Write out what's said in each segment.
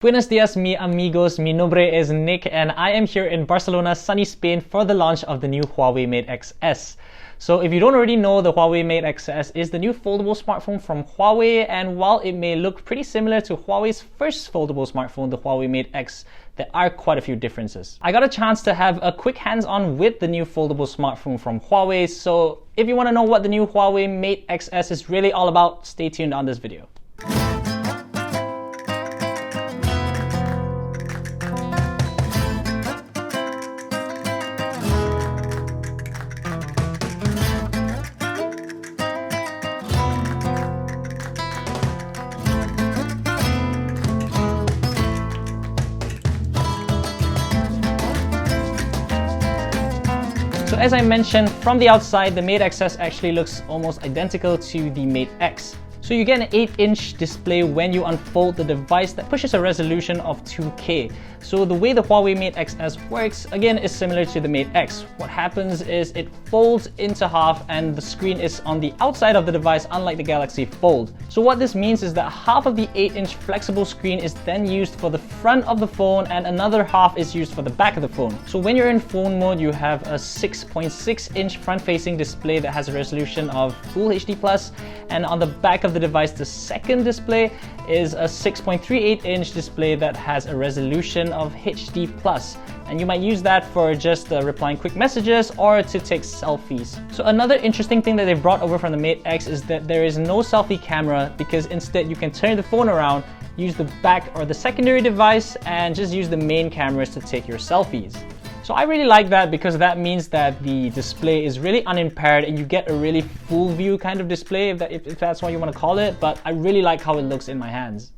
Buenos dias, mi amigos. Mi nombre es Nick, and I am here in Barcelona, sunny Spain, for the launch of the new Huawei Mate Xs. So if you don't already know, the Huawei Mate Xs is the new foldable smartphone from Huawei, and while it may look pretty similar to Huawei's first foldable smartphone, the Huawei Mate X, there are quite a few differences. I got a chance to have a quick hands-on with the new foldable smartphone from Huawei, so if you want to know what the new Huawei Mate Xs is really all about, stay tuned on this video. So as I mentioned, from the outside, the Mate Xs actually looks almost identical to the Mate X. So you get an 8-inch display when you unfold the device that pushes a resolution of 2K. So the way the Huawei Mate Xs works, again, is similar to the Mate X. What happens is it folds into half and the screen is on the outside of the device, unlike the Galaxy Fold. So what this means is that half of the 8-inch flexible screen is then used for the front of the phone and another half is used for the back of the phone. So when you're in phone mode, you have a 6.6-inch front-facing display that has a resolution of Full HD+, and on the back of the device, the second display is a 6.38-inch display that has a resolution of HD+. And you might use that for just replying quick messages or to take selfies. So another interesting thing that they've brought over from the Mate X is that there is no selfie camera, because instead you can turn the phone around, use the back or the secondary device, and just use the main cameras to take your selfies. So I really like that, because that means that the display is really unimpaired and you get a really full view kind of display, if that's what you want to call it, but I really like how it looks in my hands.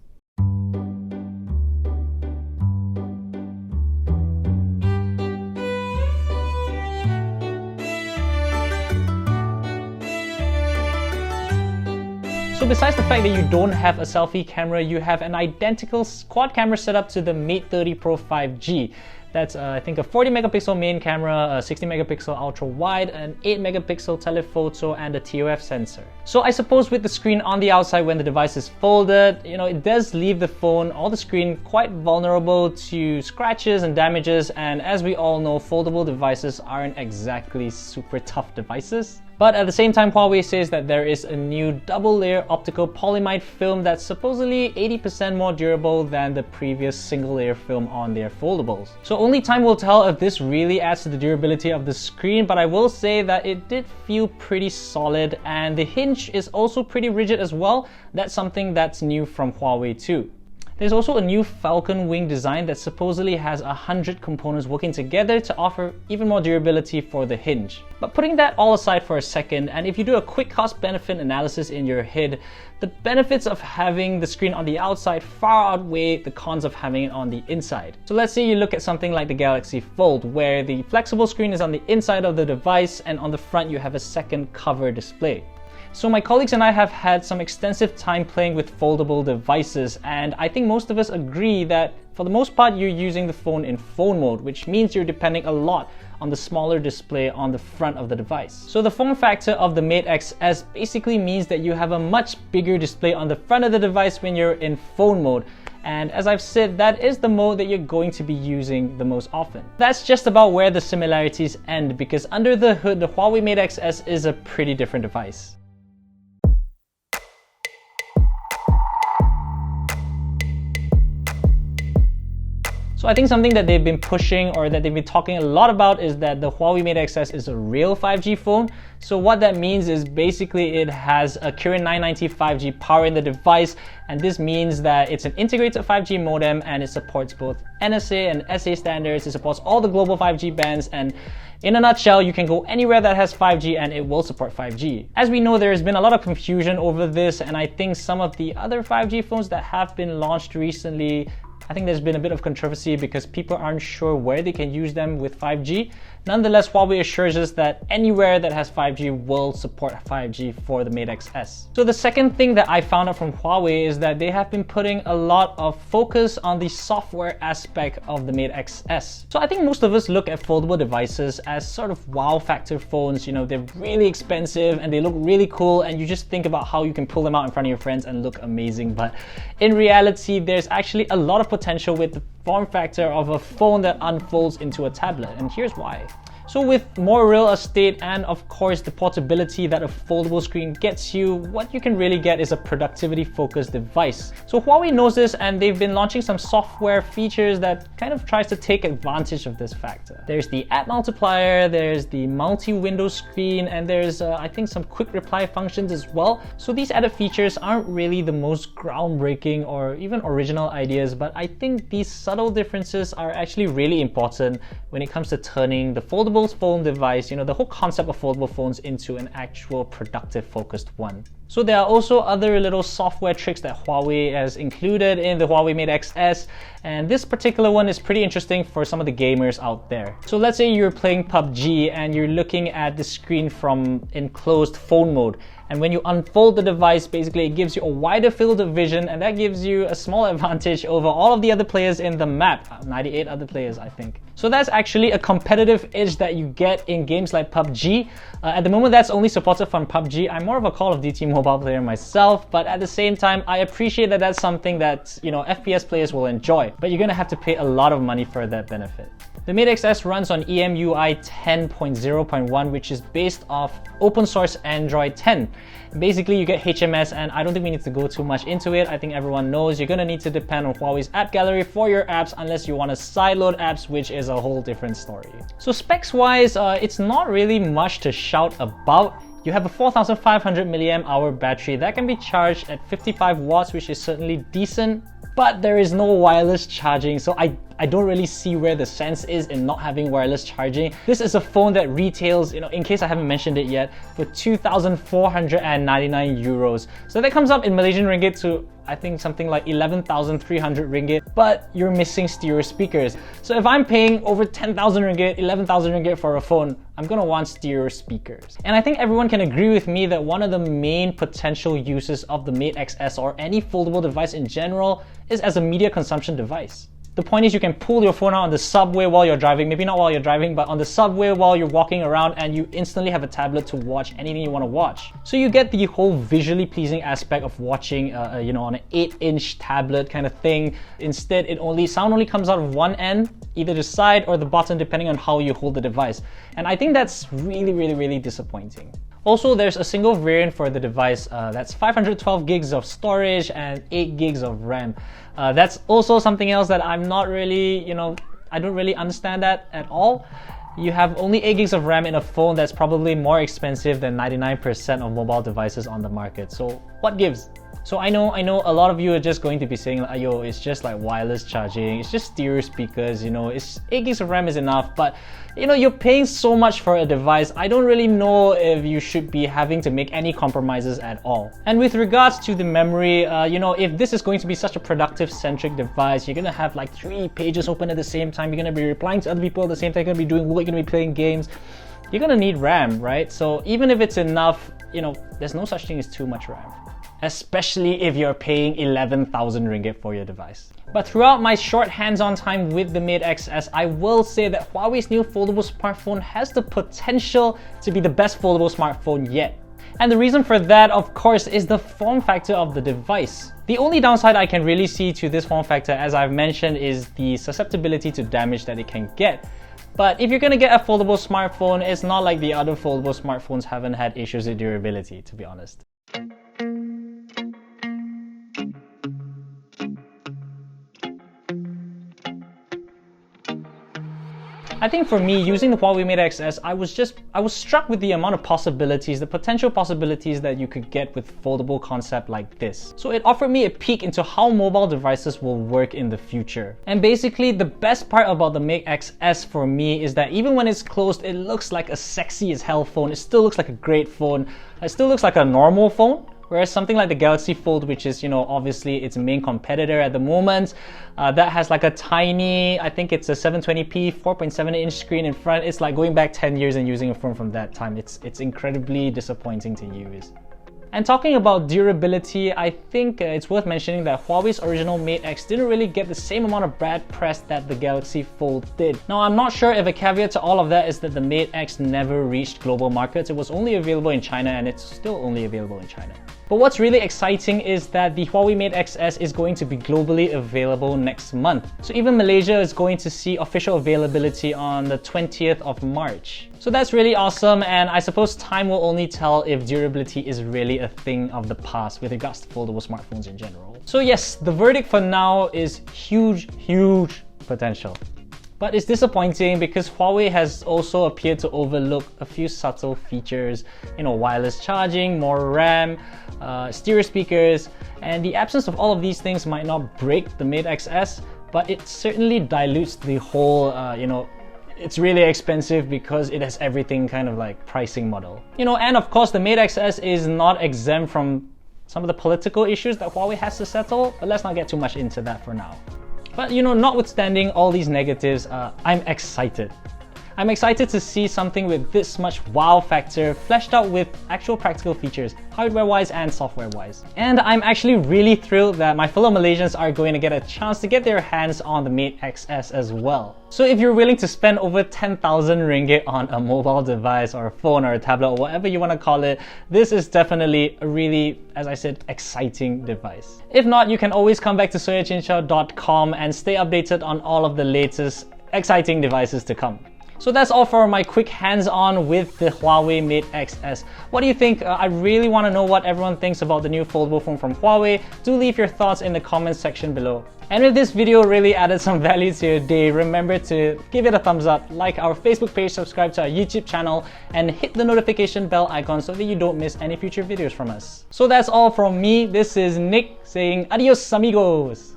So besides the fact that you don't have a selfie camera, you have an identical quad camera setup to the Mate 30 Pro 5G. That's I think a 40 megapixel main camera, a 60 megapixel ultra wide, an 8 megapixel telephoto, and a TOF sensor. So I suppose with the screen on the outside when the device is folded, it does leave the phone or the screen quite vulnerable to scratches and damages, and as we all know, foldable devices aren't exactly super tough devices. But at the same time, Huawei says that there is a new double-layer optical polyimide film that's supposedly 80% more durable than the previous single-layer film on their foldables. So only time will tell if this really adds to the durability of the screen, but I will say that it did feel pretty solid, and the hinge is also pretty rigid as well. That's something that's new from Huawei too. There's also a new falcon wing design that supposedly has 100 components working together to offer even more durability for the hinge. But putting that all aside for a second, and if you do a quick cost-benefit analysis in your head, the benefits of having the screen on the outside far outweigh the cons of having it on the inside. So let's say you look at something like the Galaxy Fold, where the flexible screen is on the inside of the device and on the front you have a second cover display. So my colleagues and I have had some extensive time playing with foldable devices, and I think most of us agree that for the most part you're using the phone in phone mode, which means you're depending a lot on the smaller display on the front of the device. So the form factor of the Mate Xs basically means that you have a much bigger display on the front of the device when you're in phone mode. And as I've said, that is the mode that you're going to be using the most often. That's just about where the similarities end, because under the hood, the Huawei Mate Xs is a pretty different device. So I think something that they've been pushing, or that they've been talking a lot about, is that the Huawei Mate Xs is a real 5G phone. So what that means is basically it has a Kirin 990 5G power in the device, and this means that it's an integrated 5G modem and it supports both NSA and SA standards. It supports all the global 5G bands, and in a nutshell, you can go anywhere that has 5G and it will support 5G. As we know, there has been a lot of confusion over this, and I think some of the other 5G phones that have been launched recently, I think there's been a bit of controversy because people aren't sure where they can use them with 5G. Nonetheless, Huawei assures us that anywhere that has 5G will support 5G for the Mate Xs. So the second thing that I found out from Huawei is that they have been putting a lot of focus on the software aspect of the Mate Xs. So I think most of us look at foldable devices as sort of wow factor phones. They're really expensive and they look really cool, and you just think about how you can pull them out in front of your friends and look amazing. But in reality, there's actually a lot of potential potential with the form factor of a phone that unfolds into a tablet, and here's why. So with more real estate and of course the portability that a foldable screen gets you, what you can really get is a productivity focused device. So Huawei knows this, and they've been launching some software features that kind of tries to take advantage of this factor. There's the app multiplier, there's the multi-window screen, and there's I think some quick reply functions as well. So these added features aren't really the most groundbreaking or even original ideas, but I think these subtle differences are actually really important when it comes to turning the foldable phone device, the whole concept of foldable phones, into an actual productive focused one. So there are also other little software tricks that Huawei has included in the Huawei Mate Xs, and this particular one is pretty interesting for some of the gamers out there. So let's say you're playing PUBG and you're looking at the screen from enclosed phone mode, and when you unfold the device, basically it gives you a wider field of vision, and that gives you a small advantage over all of the other players in the map, 98 other players I think. So that's actually a competitive edge that you get in games like PUBG. At the moment that's only supported from PUBG. I'm more of a Call of Duty mobile player myself, but at the same time I appreciate that that's something that FPS players will enjoy, but you're gonna have to pay a lot of money for that benefit. The Mate Xs runs on EMUI 10.0.1, which is based off open source Android 10. Basically, you get HMS, and I don't think we need to go too much into it. I think everyone knows you're gonna need to depend on Huawei's app gallery for your apps unless you want to sideload apps, which is a whole different story. So specs wise, it's not really much to shout about. You have a 4500 mAh battery that can be charged at 55 watts, which is certainly decent, but there is no wireless charging, so I don't really see where the sense is in not having wireless charging. This is a phone that retails, in case I haven't mentioned it yet, for 2,499 euros. So that comes up in Malaysian ringgit to I think something like 11,300 ringgit, but you're missing stereo speakers. So if I'm paying over 10,000 ringgit, 11,000 ringgit for a phone, I'm gonna want stereo speakers. And I think everyone can agree with me that one of the main potential uses of the Mate Xs or any foldable device in general is as a media consumption device. The point is you can pull your phone out on the subway while you're driving, maybe not while you're driving, but on the subway while you're walking around, and you instantly have a tablet to watch anything you want to watch. So you get the whole visually pleasing aspect of watching on an 8-inch tablet kind of thing. Instead, sound only comes out of one end, either the side or the bottom, depending on how you hold the device. And I think that's really disappointing. Also, there's a single variant for the device that's 512 gigs of storage and 8 gigs of RAM. That's also something else that I'm not really, I don't really understand that at all. You have only 8 gigs of RAM in a phone that's probably more expensive than 99% of mobile devices on the market. So what gives? So I know a lot of you are just going to be saying, yo, it's just like wireless charging, it's just stereo speakers, it's 8 gigs of RAM is enough, but you're paying so much for a device. I don't really know if you should be having to make any compromises at all. And with regards to the memory, if this is going to be such a productive centric device, you're gonna have like 3 pages open at the same time, you're gonna be replying to other people at the same time, you're gonna be doing work, you're gonna be playing games, you're gonna need RAM, right? So even if it's enough, there's no such thing as too much RAM, especially if you're paying 11,000 ringgit for your device. But throughout my short hands-on time with the Mate Xs, I will say that Huawei's new foldable smartphone has the potential to be the best foldable smartphone yet. And the reason for that, of course, is the form factor of the device. The only downside I can really see to this form factor, as I've mentioned, is the susceptibility to damage that it can get. But if you're gonna get a foldable smartphone, it's not like the other foldable smartphones haven't had issues with durability, to be honest. I think for me, using the Huawei Mate Xs, I was struck with the amount of possibilities, the potential possibilities that you could get with foldable concept like this. So it offered me a peek into how mobile devices will work in the future. And basically, the best part about the Mate Xs for me is that even when it's closed, it looks like a sexy as hell phone. It still looks like a great phone. It still looks like a normal phone. Whereas something like the Galaxy Fold, which is, obviously its main competitor at the moment, that has like a tiny, I think it's a 720p, 4.7-inch screen in front. It's like going back 10 years and using a phone from that time. It's incredibly disappointing to use. And talking about durability, I think it's worth mentioning that Huawei's original Mate X didn't really get the same amount of bad press that the Galaxy Fold did. Now, I'm not sure if a caveat to all of that is that the Mate X never reached global markets. It was only available in China, and it's still only available in China. But what's really exciting is that the Huawei Mate Xs is going to be globally available next month. So even Malaysia is going to see official availability on the 20th of March. So that's really awesome, and I suppose time will only tell if durability is really a thing of the past with regards to foldable smartphones in general. So yes, the verdict for now is huge potential. But it's disappointing because Huawei has also appeared to overlook a few subtle features, wireless charging, more RAM, stereo speakers, and the absence of all of these things might not break the Mate Xs, but it certainly dilutes the whole, it's really expensive because it has everything kind of like pricing model. And of course the Mate Xs is not exempt from some of the political issues that Huawei has to settle, but let's not get too much into that for now. But notwithstanding all these negatives, I'm excited. I'm excited to see something with this much wow factor fleshed out with actual practical features, hardware-wise and software-wise. And I'm actually really thrilled that my fellow Malaysians are going to get a chance to get their hands on the Mate Xs as well. So if you're willing to spend over 10,000 ringgit on a mobile device or a phone or a tablet or whatever you want to call it, this is definitely a really, as I said, exciting device. If not, you can always come back to soyachinchow.com and stay updated on all of the latest exciting devices to come. So that's all for my quick hands-on with the Huawei Mate Xs. What do you think? I really want to know what everyone thinks about the new foldable phone from Huawei. Do leave your thoughts in the comments section below. And if this video really added some value to your day, remember to give it a thumbs up, like our Facebook page, subscribe to our YouTube channel, and hit the notification bell icon so that you don't miss any future videos from us. So that's all from me. This is Nick saying adios amigos.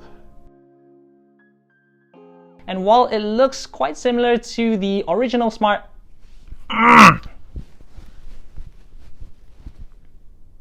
And while it looks quite similar to the original smart